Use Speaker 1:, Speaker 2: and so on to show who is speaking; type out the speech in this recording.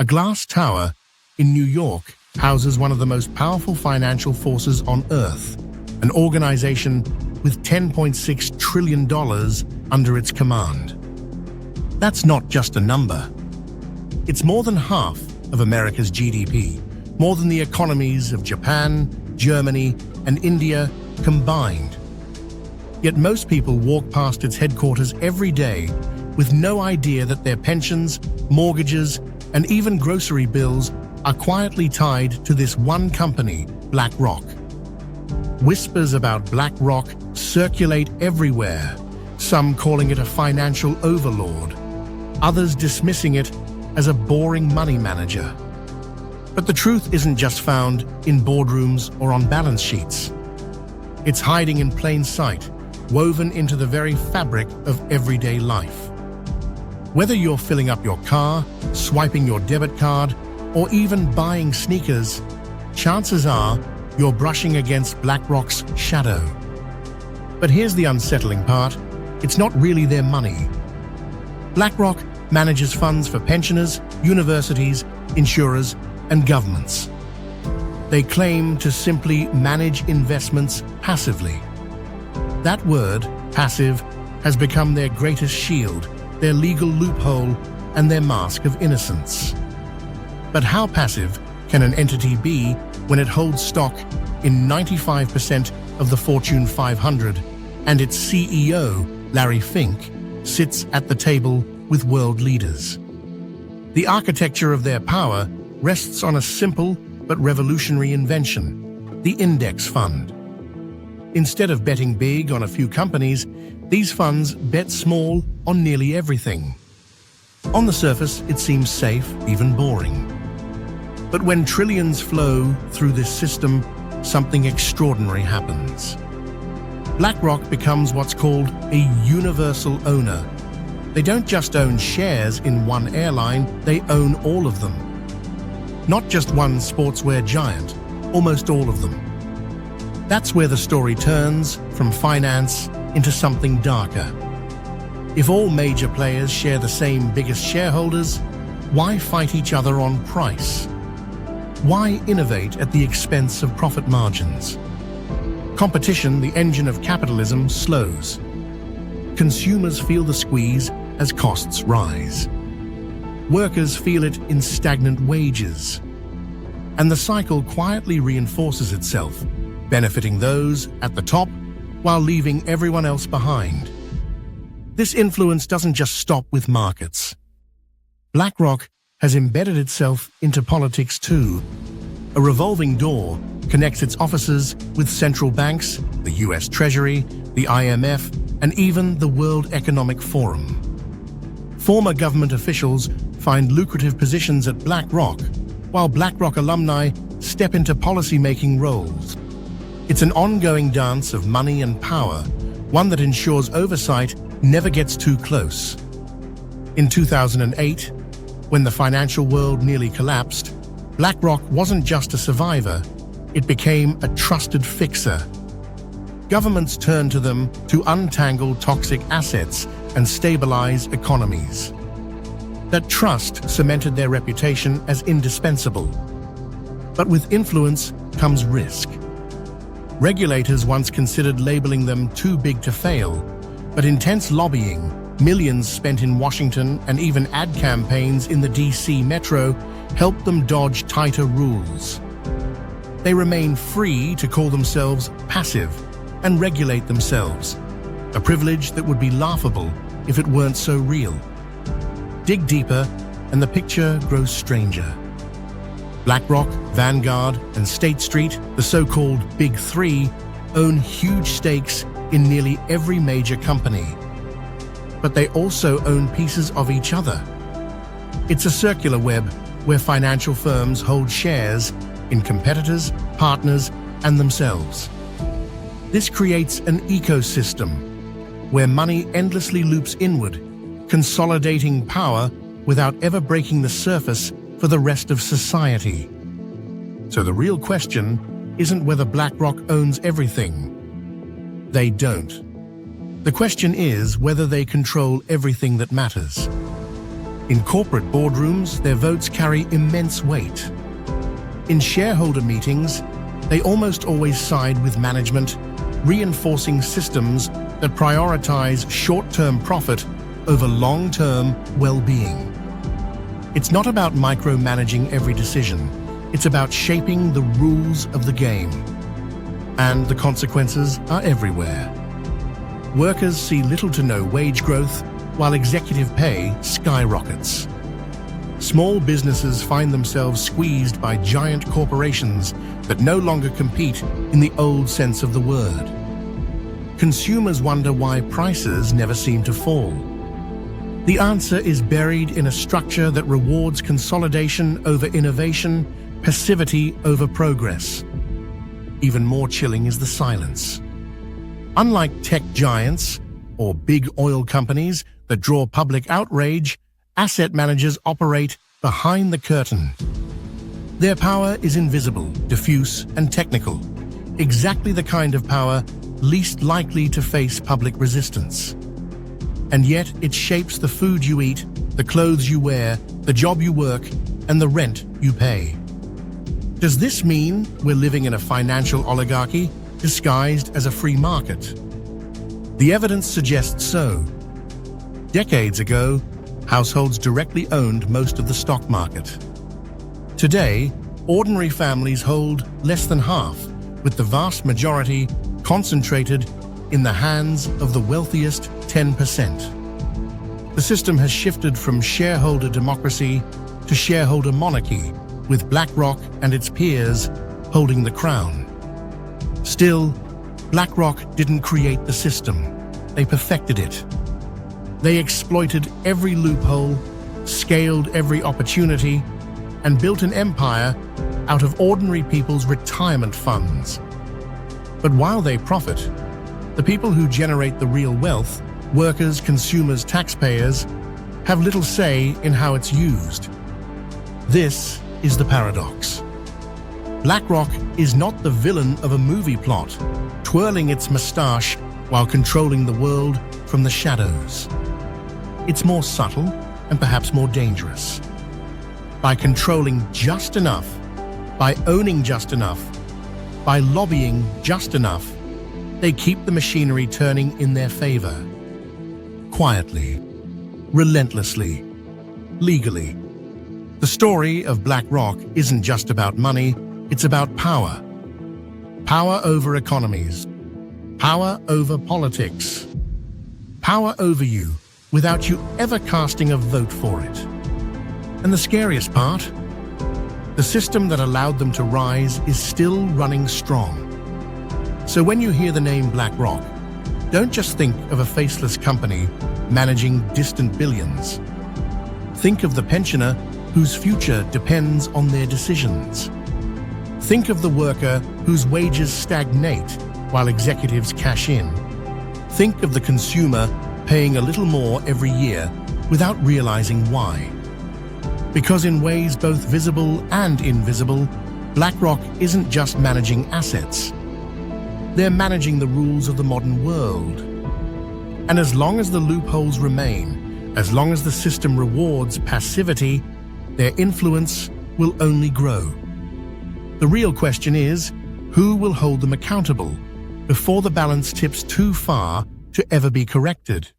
Speaker 1: A glass tower in New York houses one of the most powerful financial forces on Earth, an organization with $10.6 trillion under its command. That's not just a number. It's more than half of America's GDP, more than the economies of Japan, Germany, and India combined. Yet most people walk past its headquarters every day with no idea that their pensions, mortgages, and even grocery bills are quietly tied to this one company, BlackRock. Whispers about BlackRock circulate everywhere, some calling it a financial overlord, others dismissing it as a boring money manager. But the truth isn't just found in boardrooms or on balance sheets. It's hiding in plain sight, woven into the very fabric of everyday life. Whether you're filling up your car, swiping your debit card, or even buying sneakers, chances are you're brushing against BlackRock's shadow. But here's the unsettling part: it's not really their money. BlackRock manages funds for pensioners, universities, insurers, and governments. They claim to simply manage investments passively. That word, passive, has become their greatest shield, their legal loophole, and their mask of innocence. But how passive can an entity be when it holds stock in 95% of the Fortune 500 and its CEO, Larry Fink, sits at the table with world leaders? The architecture of their power rests on a simple but revolutionary invention: the index fund. Instead of betting big on a few companies, these funds bet small on nearly everything. On the surface, it seems safe, even boring. But when trillions flow through this system, something extraordinary happens. BlackRock becomes what's called a universal owner. They don't just own shares in one airline, they own all of them. Not just one sportswear giant, almost all of them. That's where the story turns from finance into something darker. If all major players share the same biggest shareholders, why fight each other on price? Why innovate at the expense of profit margins? Competition, the engine of capitalism, slows. Consumers feel the squeeze as costs rise. Workers feel it in stagnant wages. And the cycle quietly reinforces itself, benefiting those at the top while leaving everyone else behind. This influence doesn't just stop with markets. BlackRock has embedded itself into politics too. A revolving door connects its offices with central banks, the US Treasury, the IMF, and even the World Economic Forum. Former government officials find lucrative positions at BlackRock, while BlackRock alumni step into policy-making roles. It's an ongoing dance of money and power, one that ensures oversight never gets too close. In 2008, when the financial world nearly collapsed, BlackRock wasn't just a survivor, it became a trusted fixer. Governments turned to them to untangle toxic assets and stabilize economies. That trust cemented their reputation as indispensable. But with influence comes risk. Regulators once considered labeling them too big to fail, but intense lobbying, millions spent in Washington, and even ad campaigns in the DC metro helped them dodge tighter rules. They remain free to call themselves passive and regulate themselves, a privilege that would be laughable if it weren't so real. Dig deeper, and the picture grows stranger. BlackRock, Vanguard, and State Street, the so-called Big Three, own huge stakes in nearly every major company. But they also own pieces of each other. It's a circular web where financial firms hold shares in competitors, partners, and themselves. This creates an ecosystem where money endlessly loops inward, consolidating power without ever breaking the surface for the rest of society. So the real question isn't whether BlackRock owns everything. They don't. The question is whether they control everything that matters. In corporate boardrooms, their votes carry immense weight. In shareholder meetings, they almost always side with management, reinforcing systems that prioritize short-term profit over long-term well-being. It's not about micromanaging every decision. It's about shaping the rules of the game. And the consequences are everywhere. Workers see little to no wage growth, while executive pay skyrockets. Small businesses find themselves squeezed by giant corporations that no longer compete in the old sense of the word. Consumers wonder why prices never seem to fall. The answer is buried in a structure that rewards consolidation over innovation, passivity over progress. Even more chilling is the silence. Unlike tech giants or big oil companies that draw public outrage, asset managers operate behind the curtain. Their power is invisible, diffuse, and technical, exactly the kind of power least likely to face public resistance. And yet it shapes the food you eat, the clothes you wear, the job you work, and the rent you pay. Does this mean we're living in a financial oligarchy disguised as a free market? The evidence suggests so. Decades ago, households directly owned most of the stock market. Today, ordinary families hold less than half, with the vast majority concentrated in the hands of the wealthiest 10%. The system has shifted from shareholder democracy to shareholder monarchy, with BlackRock and its peers holding the crown. Still, BlackRock didn't create the system. They perfected it. They exploited every loophole, scaled every opportunity, and built an empire out of ordinary people's retirement funds. But while they profit, the people who generate the real wealth, workers, consumers, taxpayers, have little say in how it's used. This is the paradox. BlackRock is not the villain of a movie plot, twirling its mustache while controlling the world from the shadows. It's more subtle and perhaps more dangerous. By controlling just enough, by owning just enough, by lobbying just enough, they keep the machinery turning in their favor. Quietly, relentlessly, legally. The story of BlackRock isn't just about money, it's about power. Power over economies. Power over politics. Power over you without you ever casting a vote for it. And the scariest part? The system that allowed them to rise is still running strong. So when you hear the name BlackRock, don't just think of a faceless company managing distant billions. Think of the pensioner whose future depends on their decisions. Think of the worker whose wages stagnate while executives cash in. Think of the consumer paying a little more every year without realizing why. Because in ways both visible and invisible, BlackRock isn't just managing assets. They're managing the rules of the modern world. And as long as the loopholes remain, as long as the system rewards passivity, their influence will only grow. The real question is, who will hold them accountable before the balance tips too far to ever be corrected?